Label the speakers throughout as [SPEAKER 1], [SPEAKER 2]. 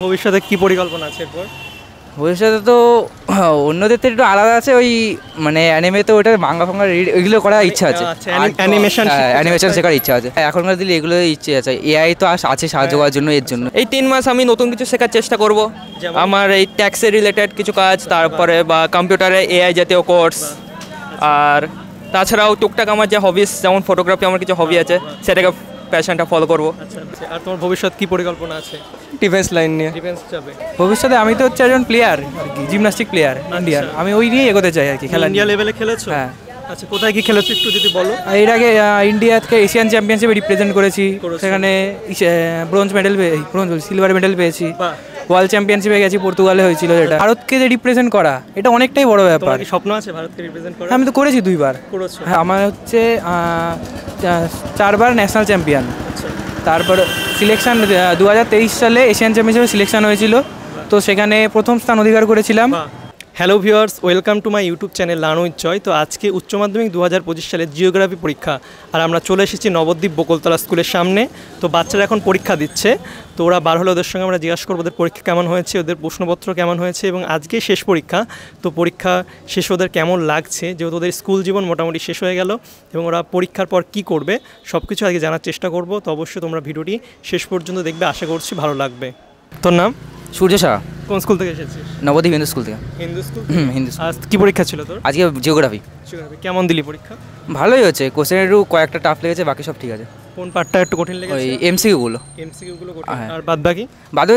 [SPEAKER 1] ভবিষ্যতে কি পরিকল্পনা আছে এরপর?
[SPEAKER 2] ভবিষ্যতে তো অন্যদের থেকে একটু আলাদা আছে, ওই মানে অ্যানিমেতে ওটা মাঙ্গা ফাঙ্গা এগুলো করার ইচ্ছা আছে, অ্যানিমেশন শেখার ইচ্ছা আছে। এখনকার দিনে এগুলো ইচ্ছে আছে, এআই তো আছে সাহায্য করার জন্য। এর জন্য
[SPEAKER 3] এই 3 মাস আমি নতুন কিছু শেখার চেষ্টা করব। আমার এই ট্যাক্সের রিলেটেড কিছু কাজ, তারপরে বা কম্পিউটারে এআই জাতীয় কোর্স, আর তাছাড়াও টুকটাক আমার যে হবিস, যেমন ফটোগ্রাফি, আমার কিছু হবি আছে, সেটাকে প্যাশনটা ফলো করবো।
[SPEAKER 1] আর তোমার ভবিষ্যৎ কি পরিকল্পনা আছে?
[SPEAKER 4] ডিফেন্স লাইন নিয়ে।
[SPEAKER 1] ডিফেন্স যাবে
[SPEAKER 4] ভবিষ্যতে আমি তো হচ্ছে একজন প্লেয়ার আর কি, জিমনাস্টিক প্লেয়ার ইন্ডিয়ার। আমি ওই নিয়ে এগোতে চাই আর কি। খেলা
[SPEAKER 1] ইন্ডিয়া লেভেলে খেলেছো?
[SPEAKER 4] হ্যাঁ।
[SPEAKER 1] আচ্ছা, কোথায় কি খেলেছো একটু যদি বলো।
[SPEAKER 4] এর আগে ইন্ডিয়াকে এশিয়ান চ্যাম্পিয়নশিপে রিপ্রেজেন্ট করেছি, সেখানে সিলভার মেডেল পেয়েছি। ওয়ার্ল্ড চ্যাম্পিয়নশিপে গেছি, পর্তুগালে হয়েছিল। যেটা ভারতকে যে রিপ্রেজেন্ট করা, এটা অনেকটাই বড় ব্যাপার।
[SPEAKER 1] স্বপ্ন আছে ভারতকে রিপ্রেজেন্ট করা?
[SPEAKER 4] আমি তো করেছি 2 বার। হ্যাঁ, আমার হচ্ছে 4 বার ন্যাশনাল চ্যাম্পিয়ন। তারপর সিলেকশান 2023 সালে এশিয়ান চ্যাম্পিয়নশিপে সিলেকশান হয়েছিল, তো সেখানে প্রথম স্থান অধিকার করেছিলাম।
[SPEAKER 1] Hello viewers, welcome to my YouTube channel learn with Joy. তো আজকে উচ্চ মাধ্যমিক 2025 সালের জিওগ্রাফি পরীক্ষা, আর আমরা চলে এসেছি নবদ্বীপ বকুলতলা স্কুলের সামনে। তো বাচ্চারা এখন পরীক্ষা দিচ্ছে, তো ওরা বার হলে ওদের সঙ্গে আমরা জিজ্ঞাসা করবো ওদের পরীক্ষা কেমন হয়েছে, ওদের প্রশ্নপত্র কেমন হয়েছে, এবং আজকে শেষ পরীক্ষা। তো পরীক্ষা শেষ ওদের কেমন লাগছে, যেহেতু ওদের স্কুল জীবন মোটামুটি শেষ হয়ে গেল, এবং ওরা পরীক্ষার পর কী করবে সব কিছু আজকে জানার চেষ্টা করব। তো অবশ্যই তোমরা ভিডিওটি শেষ পর্যন্ত দেখবে, আশা করছি ভালো লাগবে। তোর নাম?
[SPEAKER 2] সূর্য সাহা।
[SPEAKER 1] কোন স্কুল থেকে এসেছিস?
[SPEAKER 2] নবদ্বীপ হিন্দু স্কুল থেকে।
[SPEAKER 1] হিন্দু স্কুল?
[SPEAKER 2] হিন্দু।
[SPEAKER 1] আজ কী পরীক্ষা ছিল তোর?
[SPEAKER 2] আজকে জিওগ্রাফি।
[SPEAKER 1] কেমন দিলি পরীক্ষা?
[SPEAKER 2] ভালোই হচ্ছে, কোশ্চেন একটু কয়েকটা টাফ লেগেছে, বাকি সব ঠিক আছে।
[SPEAKER 1] কোন পার্টটা একটু কঠিন লেগেছে?
[SPEAKER 2] ওই এমসিকিউগুলো
[SPEAKER 1] কঠিন, আর বাদ বাকি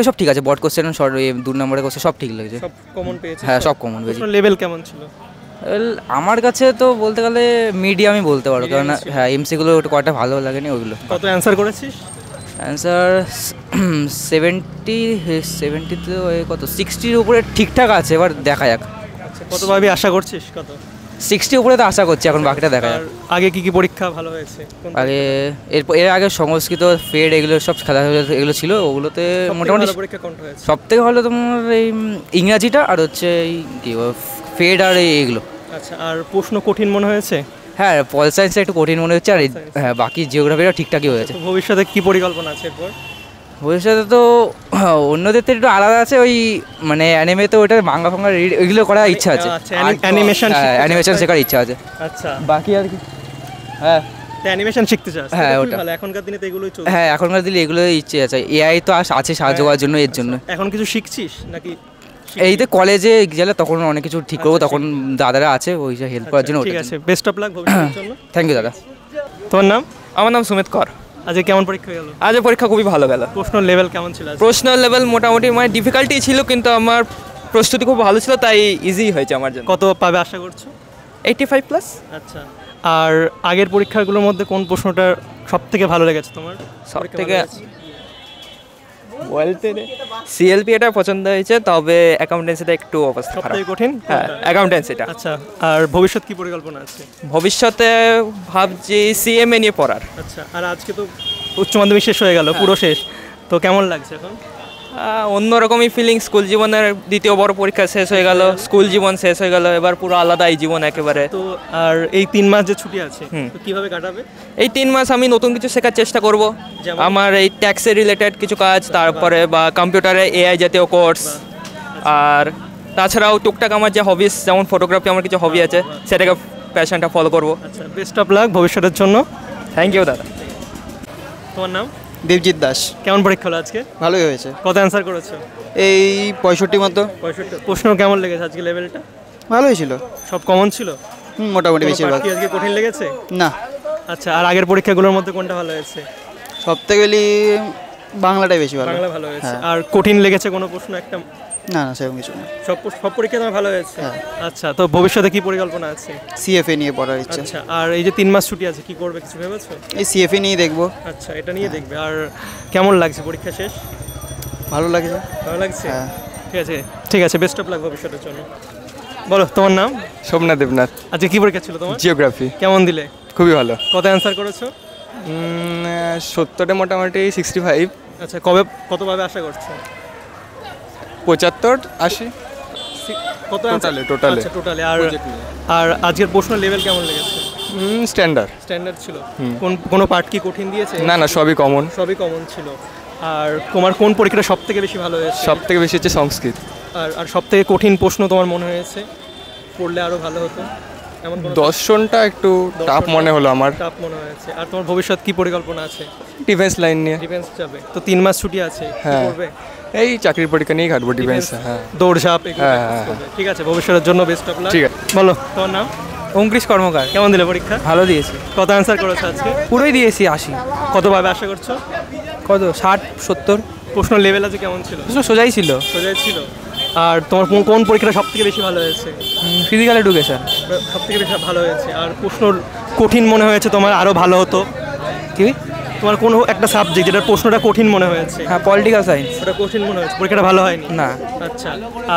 [SPEAKER 2] সব ঠিক আছে। বড কোশ্চেন, শর্ট 2 নম্বরের কোশ্চেন সব ঠিক লেগেছে।
[SPEAKER 1] সব কমন পেয়েছিস?
[SPEAKER 2] হ্যাঁ, সব কমন পেয়েছি।
[SPEAKER 1] লেভেল কেমন ছিল?
[SPEAKER 2] আমার কাছে তো বলতে গেলে মিডিয়ামই বলতে পারো, কারণ হ্যাঁ এমসিগুলো একটু কয়টা ভালো লাগেনি ওইগুলো।
[SPEAKER 1] কত অ্যান্সার করেছিস?
[SPEAKER 2] অ্যান্সার 70 তো কত 60-র উপরে ঠিকঠাক আছে, এবার দেখা যাক।
[SPEAKER 1] আচ্ছা, কত ভাবি আশা করছিস? কত?
[SPEAKER 2] 60 উপরে তো আশা করছি, এখন বাকিটা দেখা যাক।
[SPEAKER 1] আগে কি কি পরীক্ষা ভালো হয়েছে?
[SPEAKER 2] আগে এর আগে সংস্কৃত, ফেড, এগুলো সব খেলা এগুলো ছিল, ওগুলোতে মোটামুটি সব থেকে ভালো তোমার এই ইংরাজিটা, আর হচ্ছে এই কি ফেড আর এইগুলো।
[SPEAKER 1] আচ্ছা, আর প্রশ্ন কঠিন মনে হয়েছে?
[SPEAKER 2] হ্যাঁ, পল সায়েন্সটা একটু কঠিন মনে হচ্ছে, আর হ্যাঁ বাকি জিওগ্রাফিটা ঠিকঠাকই হয়েছে।
[SPEAKER 1] ভবিষ্যতে কি পরিকল্পনা আছে এরপর?
[SPEAKER 2] ভবিষ্যতে তো অন্যদের থেকে একটু আলাদা আছে, ওই মানে অ্যানিমেতে ওটা মাঙ্গা ফাঙ্গা এগুলো করার ইচ্ছা আছে, অ্যানিমেশন শেখার ইচ্ছা আছে।
[SPEAKER 1] আচ্ছা,
[SPEAKER 2] বাকি আর কি। হ্যাঁ,
[SPEAKER 1] অ্যানিমেশন শিখতে চাস?
[SPEAKER 2] হ্যাঁ, ওটা
[SPEAKER 1] এখনকার দিনে তো এগুলোই চলছে।
[SPEAKER 2] হ্যাঁ, এখনকার দিনে এগুলোই ইচ্ছে আছে। এআই তো আছে সাহায্য করার জন্য, এর জন্য।
[SPEAKER 1] এখন কিছু শিখছিস নাকি?
[SPEAKER 2] এইতে কলেজে গেলে তখন অনেক কিছু ঠিক করবো, তখন দাদারা আছে ওই হেল্প করার জন্য।
[SPEAKER 1] ঠিক আছে, বেস্ট অফ লাক ভবিষ্যতের জন্য।
[SPEAKER 2] থ্যাংক ইউ দাদা।
[SPEAKER 1] তোমার নাম?
[SPEAKER 3] আমার নাম সুমিত কর।
[SPEAKER 1] আজকে কেমন পরীক্ষা গেল?
[SPEAKER 3] আজ পরীক্ষা খুবই ভালো গেল।
[SPEAKER 1] প্রশ্ন লেভেল কেমন ছিল?
[SPEAKER 3] প্রশ্ন লেভেল মোটামুটি মানে ডিফিকাল্টি ছিল, কিন্তু আমার প্রস্তুতি খুব ভালো ছিল, তাই ইজি হয়েছে আমার জন্য।
[SPEAKER 1] কত পাবে আশা করছো?
[SPEAKER 3] 85+।
[SPEAKER 1] আচ্ছা, আর আগের পরীক্ষাগুলোর মধ্যে কোন প্রশ্নটা সব থেকে ভালো লেগেছে তোমার?
[SPEAKER 3] সব থেকে বলতে সিএলপি এটা পছন্দ হয়েছে, তবে অ্যাকাউন্টেন্সিটা একটু অবস্থা খারাপ।
[SPEAKER 1] সবথেকে কঠিন?
[SPEAKER 3] হ্যাঁ, অ্যাকাউন্টেন্সিটা।
[SPEAKER 1] আচ্ছা, আর ভবিষ্যৎ কি পরিকল্পনা আছে?
[SPEAKER 3] ভবিষ্যতে ভাবছি সিএমএ নিয়ে পড়ার।
[SPEAKER 1] আচ্ছা, আর আজকে তো উচ্চ মাধ্যমিক শেষ হয়ে গেল, পুরো শেষ, তো কেমন লাগছে এখন?
[SPEAKER 3] অন্যরকমই ফিলিং। স্কুল জীবনের দ্বিতীয় বড় পরীক্ষা শেষ হয়ে গেল, স্কুল জীবন শেষ হয়ে গেল, এবার পুরো আলাদা এই জীবন একেবারে।
[SPEAKER 1] তো আর এই 3 মাস যে ছুটি আছে, তো কিভাবে কাটাবে?
[SPEAKER 3] এই 3 মাস আমি নতুন কিছু শেখার চেষ্টা করব। আমার এই ট্যাক্সের রিলেটেড কিছু কাজ, তারপরে বা কম্পিউটারে এআই জাতীয় কোর্স, আর তাছাড়াও টুকটাক আমার যে হবিস, যেমন ফটোগ্রাফি, আমার কিছু হবি আছে, সেটাকে প্যাশনটা ফলো করবো।
[SPEAKER 1] আচ্ছা, বেস্ট অফ লাক ভবিষ্যতের জন্য।
[SPEAKER 3] থ্যাংক ইউ দাদা।
[SPEAKER 1] তোমার নাম?
[SPEAKER 4] দেবজিৎ দাস।
[SPEAKER 1] কেমন পরীক্ষা হলো আজকে?
[SPEAKER 4] ভালোই হয়েছে।
[SPEAKER 1] কত অ্যান্সার করেছো?
[SPEAKER 4] এই 65 মতো।
[SPEAKER 1] 65। প্রশ্ন কেমন লেগেছে আজকে? লেভেলটা
[SPEAKER 4] ভালোই ছিল,
[SPEAKER 1] সব কমন ছিল?
[SPEAKER 4] মোটামুটি বেশিরভাগ।
[SPEAKER 1] আজকে কঠিন লেগেছে
[SPEAKER 4] না।
[SPEAKER 1] আচ্ছা, আর আগের পরীক্ষাগুলোর মধ্যে কোনটা ভালো হয়েছে?
[SPEAKER 4] সব থেকে বাংলাটাই বেশি ভালো।
[SPEAKER 1] বাংলা ভালো হয়েছে। আর কঠিন লেগেছে কোনো প্রশ্ন একটা?
[SPEAKER 4] না না, সেরকম কিছু না,
[SPEAKER 1] সব পরীক্ষা তোমার ভালো হয়েছে। আচ্ছা, তো ভবিষ্যতে কি পরিকল্পনা আছে?
[SPEAKER 4] সিএফএ নিয়ে পড়ার ইচ্ছা।
[SPEAKER 1] আচ্ছা, আর এই যে 3 মাস ছুটি আছে, কি করবে কিছু ভেবেছো?
[SPEAKER 4] এই সিএফএ নিয়ে দেখবো।
[SPEAKER 1] আচ্ছা, এটা নিয়ে দেখবে। আর কেমন লাগছে পরীক্ষা শেষ?
[SPEAKER 4] ভালো লাগছে।
[SPEAKER 1] ভালো লাগছে? ঠিক আছে, বেস্ট অফ লাক ভবিষ্যতের জন্য। বলো, তোমার নাম?
[SPEAKER 4] সোমনাথ দেবনাথ।
[SPEAKER 1] আজকে কি পরীক্ষা ছিল তোমার?
[SPEAKER 4] জিওগ্রাফি।
[SPEAKER 1] কেমন দিলে?
[SPEAKER 4] খুবই ভালো।
[SPEAKER 1] কত অ্যান্সার করেছো?
[SPEAKER 4] 70 মোটামুটি 65।
[SPEAKER 1] আচ্ছা, কত পাবে আশা করছো?
[SPEAKER 4] 75, 80।
[SPEAKER 1] কত
[SPEAKER 4] টোটালে?
[SPEAKER 1] আচ্ছা, টোটালে। আর আজকের প্রশ্ন লেভেল কেমন লেগেছে?
[SPEAKER 4] স্ট্যান্ডার্ড
[SPEAKER 1] ছিল। কোনো পার্ট কি কঠিন দিয়েছে?
[SPEAKER 4] না না, সবই কমন।
[SPEAKER 1] সবই কমন ছিল। আর তোমার কোন পরীক্ষাটা সব থেকে বেশি ভালো হয়েছে?
[SPEAKER 5] সব থেকে বেশি হচ্ছে সংস্কৃত।
[SPEAKER 1] আর সব থেকে কঠিন প্রশ্ন তোমার মনে হয়েছে, পড়লে আরও ভালো হতো এমন?
[SPEAKER 5] দর্শনটা একটু টাফ মনে হলো আমার।
[SPEAKER 1] টাফ মনে হয়েছে। আর তোমার ভবিষ্যৎ কি পরিকল্পনা আছে?
[SPEAKER 5] ডিফেন্স লাইন নিয়ে।
[SPEAKER 1] ডিফেন্স যাবে তো 3 মাস ছুটি আছে, কি
[SPEAKER 5] হ্যাঁ।
[SPEAKER 1] করবে?
[SPEAKER 5] এই চাকরির পরীক্ষা নিয়েই কাটবো ডিফেন্স। হ্যাঁ,
[SPEAKER 1] দৌড়ঝাঁপ এগুলো
[SPEAKER 5] হ্যাঁ,
[SPEAKER 1] practice
[SPEAKER 5] হ্যাঁ।
[SPEAKER 1] করবে। ঠিক আছে, ভবিষ্যতের জন্য বেস্ট অফ লাক।
[SPEAKER 5] ঠিক আছে।
[SPEAKER 1] বলো তোমার নাম?
[SPEAKER 4] অঙ্কুশ কর্মকার।
[SPEAKER 1] কেমন দিলে পরীক্ষা?
[SPEAKER 4] ভালো দিয়েছি,
[SPEAKER 1] কত অ্যান্সার করেছো আজকে?
[SPEAKER 4] পুরোই দিয়েছি 80।
[SPEAKER 1] কতভাবে আশা করছো?
[SPEAKER 4] কত 60-70?
[SPEAKER 1] প্রশ্ন লেভেল আছে কেমন ছিল?
[SPEAKER 4] সোজাই ছিল।
[SPEAKER 1] সোজাই ছিল। আর তোমার কোন পরীক্ষাটা সব থেকে বেশি ভালো হয়েছে?
[SPEAKER 4] ফিজিক্যাল এডুকেশন
[SPEAKER 1] সব থেকে বেশি ভালো হয়েছে। আর প্রশ্ন কঠিন মনে হয়েছে তোমার, আরও ভালো হতো?
[SPEAKER 4] কি?
[SPEAKER 1] তোমার কোনো একটা সাবজেক্ট যেটার প্রশ্নটা কঠিন মনে হয়েছে?
[SPEAKER 4] হ্যাঁ, পলিটিক্যাল সায়েন্স।
[SPEAKER 1] ওটা কঠিন মনে হয়েছে, পরীক্ষাটা ভালো হয়নি?
[SPEAKER 4] না।
[SPEAKER 1] আচ্ছা,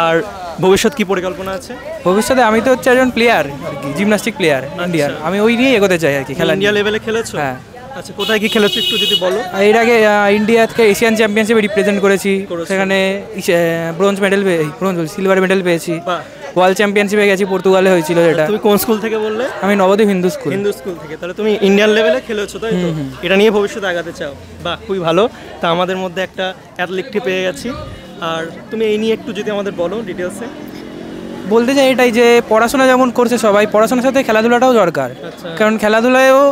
[SPEAKER 1] আর ভবিষ্যৎ কি পরিকল্পনা আছে?
[SPEAKER 4] ভবিষ্যতে আমি তো হচ্ছে একজন প্লেয়ার আর কি, জিমন্যাস্টিক প্লেয়ার ইন্ডিয়ার। আমি ওই নিয়ে এগোতে চাই আর কি, খেলা
[SPEAKER 1] ইন্ডিয়া লেভেলে খেলেছো?
[SPEAKER 4] হ্যাঁ।
[SPEAKER 1] আচ্ছা, কোথায় কি খেলেছো একটু যদি বলো।
[SPEAKER 4] এর আগে ইন্ডিয়াকে এশিয়ান চ্যাম্পিয়নশিপে রিপ্রেজেন্ট করেছি, সেখানে ব্রোঞ্জ মেডেল সিলভার মেডেল পেয়েছি।
[SPEAKER 1] বাহ।
[SPEAKER 4] ওয়ার্ল্ড চ্যাম্পিয়নশিপে গেছি, পর্তুগালে হয়েছিল যেটা।
[SPEAKER 1] তুমি কোন স্কুল থেকে বললে?
[SPEAKER 4] আমি নবদ্বীপ হিন্দু স্কুল।
[SPEAKER 1] হিন্দু স্কুল থেকে। তাহলে তুমি ইন্ডিয়ান লেভেলে খেলেছো, তাই তো? এটা নিয়ে ভবিষ্যতে আগাতে চাও? বাহ, খুবই ভালো। তা আমাদের মধ্যে একটা অ্যাথলেটকে পেয়ে গেছি। আর তুমি এই নিয়ে একটু যদি আমাদের বলো ডিটেলসে।
[SPEAKER 4] বলতে চাই এটাই যে পড়াশোনা যেমন করছে সবাই, পড়াশোনার সাথে খেলাধুলাটাও দরকার।
[SPEAKER 1] আচ্ছা।
[SPEAKER 4] কারণ খেলাধুলায়ও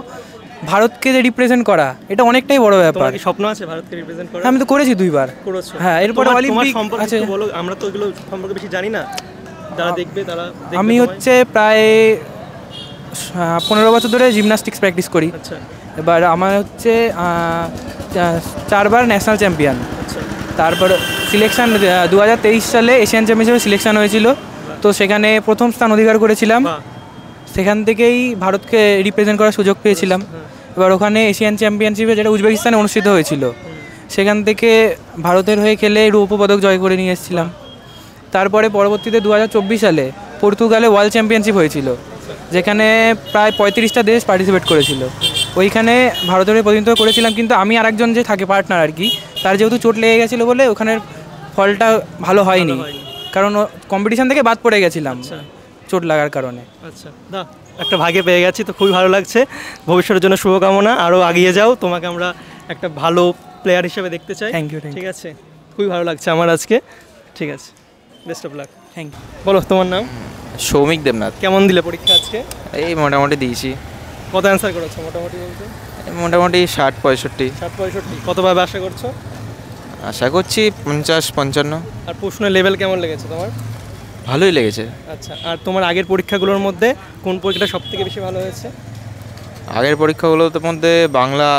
[SPEAKER 4] ভারতকে যে রিপ্রেজেন্ট করা, এটা অনেকটাই বড় ব্যাপার।
[SPEAKER 1] তোমার কি স্বপ্ন আছে ভারতকে রিপ্রেজেন্ট করার?
[SPEAKER 4] আমি তো করেছি 2 বার।
[SPEAKER 1] করেছো?
[SPEAKER 4] হ্যাঁ, এরপরে
[SPEAKER 1] তোমার
[SPEAKER 4] অলিম্পিক
[SPEAKER 1] সম্পর্কে
[SPEAKER 4] আছে।
[SPEAKER 1] একটু বলো, আমরা তো এগুলো সম্পর্কে বেশি জানি না। যারা দেখবে তারা দেখবে
[SPEAKER 4] আমি
[SPEAKER 1] তোমায়।
[SPEAKER 4] হচ্ছে প্রায় 15 বছর ধরে জিমন্যাস্টিক্স প্র্যাকটিস করি।
[SPEAKER 1] আচ্ছা
[SPEAKER 4] এবার আমার হচ্ছে 4 বার ন্যাশনাল চ্যাম্পিয়ন।
[SPEAKER 1] আচ্ছা।
[SPEAKER 4] তারপর সিলেকশান 2023 সালে এশিয়ান চ্যাম্পিয়নশিপে সিলেকশান হয়েছিল, তো সেখানে প্রথম স্থান অধিকার করেছিলাম।
[SPEAKER 1] বাহ।
[SPEAKER 4] সেখান থেকেই ভারতকে রিপ্রেজেন্ট করার সুযোগ পেয়েছিলাম। এবার ওখানে এশিয়ান চ্যাম্পিয়নশিপে, যেটা উজবেকিস্তানে অনুষ্ঠিত হয়েছিল, সেখান থেকে ভারতের হয়ে খেলে রৌপ্য পদক জয় করে নিয়ে এসেছিলাম। তারপরে পরবর্তীতে 2024 সালে পর্তুগালে ওয়ার্ল্ড চ্যাম্পিয়নশিপ হয়েছিল, যেখানে প্রায় 35টা দেশ পার্টিসিপেট করেছিল। ওইখানে ভারতের হয়ে প্রতিনিধিত্ব করেছিলাম, কিন্তু আমি আরেকজন যে থাকে পার্টনার আর কি, তার যেহেতু চোট লেগে গেছিলো বলে ওখানের ফলটা ভালো হয়নি, কারণ কম্পিটিশান থেকে বাদ পড়ে গেছিলাম চোট লাগার কারণে।
[SPEAKER 1] আচ্ছা, না একটা ভাগে পেয়ে গেছি, তো খুবই ভালো লাগছে। ভবিষ্যতের জন্য শুভকামনা, আরও এগিয়ে যাও। তোমাকে আমরা একটা ভালো প্লেয়ার হিসেবে দেখতে চাই।
[SPEAKER 4] Thank you.
[SPEAKER 1] ঠিক আছে, খুবই ভালো লাগছে আমার আজকে। ঠিক আছে, best of luck.
[SPEAKER 4] Thank you.
[SPEAKER 1] বলো তোমার নাম?
[SPEAKER 5] সৌমিক দেবনাথ।
[SPEAKER 1] কেমন দিলে পরীক্ষা আজকে?
[SPEAKER 5] এই মোটামুটি দিয়েছি।
[SPEAKER 1] কত অ্যান্সার করেছো মোটামুটি বলতে?
[SPEAKER 5] মোটামুটি 60-65।
[SPEAKER 1] 60-65। কতভাবে আশা করছো?
[SPEAKER 5] আশা করছি 50-55।
[SPEAKER 1] আর প্রশ্নের লেভেল কেমন লেগেছে তোমার?
[SPEAKER 5] ভালোই লেগেছে।
[SPEAKER 1] আচ্ছা, আর তোমার আগের পরীক্ষাগুলোর মধ্যে কোন পরীক্ষাটা সব থেকে বেশি ভালো হয়েছে?
[SPEAKER 5] আগের পরীক্ষাগুলোর মধ্যে বাংলা,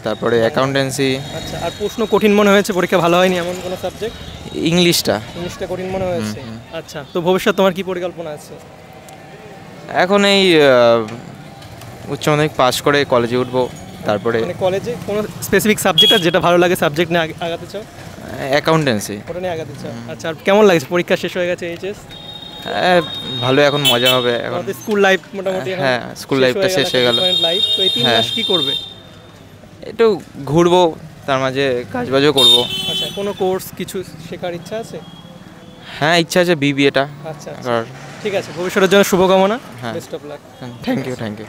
[SPEAKER 5] তারপরে অ্যাকাউন্টেন্সি।
[SPEAKER 1] আচ্ছা, আর প্রশ্ন কঠিন মনে হয়েছে, পরীক্ষা ভালো হয়নি এমন কোনো সাবজেক্ট?
[SPEAKER 5] ইংলিশটা।
[SPEAKER 1] ইংলিশটা কঠিন মনে হয়েছে। আচ্ছা, তো ভবিষ্যৎ তোমার কি পরিকল্পনা আছে?
[SPEAKER 5] এখন এই উচ্চ মাধ্যমিক পাস করে কলেজে উঠবো, তারপরে
[SPEAKER 1] মানে কলেজে কোনো স্পেসিফিক সাবজেক্ট আছে যেটা ভালো লাগে, সাবজেক্ট নিয়ে আগাতে চাও?
[SPEAKER 5] অ্যাকাউন্টেন্সি।
[SPEAKER 1] ওটা নিয়ে আগাতে চাও। আচ্ছা, আর কেমন লাগছে পরীক্ষা শেষ হয়ে গেছে এইচএস?
[SPEAKER 5] হ্যাঁ, ভালো, এখন মজা হবে। এখন
[SPEAKER 1] আমাদের স্কুল লাইফ মোটামুটি এখন
[SPEAKER 5] হ্যাঁ, স্কুল লাইফটা শেষ হয়ে গেল।
[SPEAKER 1] লাইফ তো এই 3
[SPEAKER 5] হ্যাঁ।
[SPEAKER 1] মাস কি করবে?
[SPEAKER 5] একটু ঘুরবো, তার মাঝে কাজবাজও করবো।
[SPEAKER 1] আচ্ছা, কোনো কোর্স কিছু শেখার ইচ্ছা আছে?
[SPEAKER 5] হ্যাঁ, ইচ্ছা আছে বিবিএটা।
[SPEAKER 1] আচ্ছা, ঠিক আছে, ভবিষ্যতের জন্য শুভকামনা।
[SPEAKER 5] হ্যাঁ।
[SPEAKER 1] Best of luck.
[SPEAKER 5] Thank you.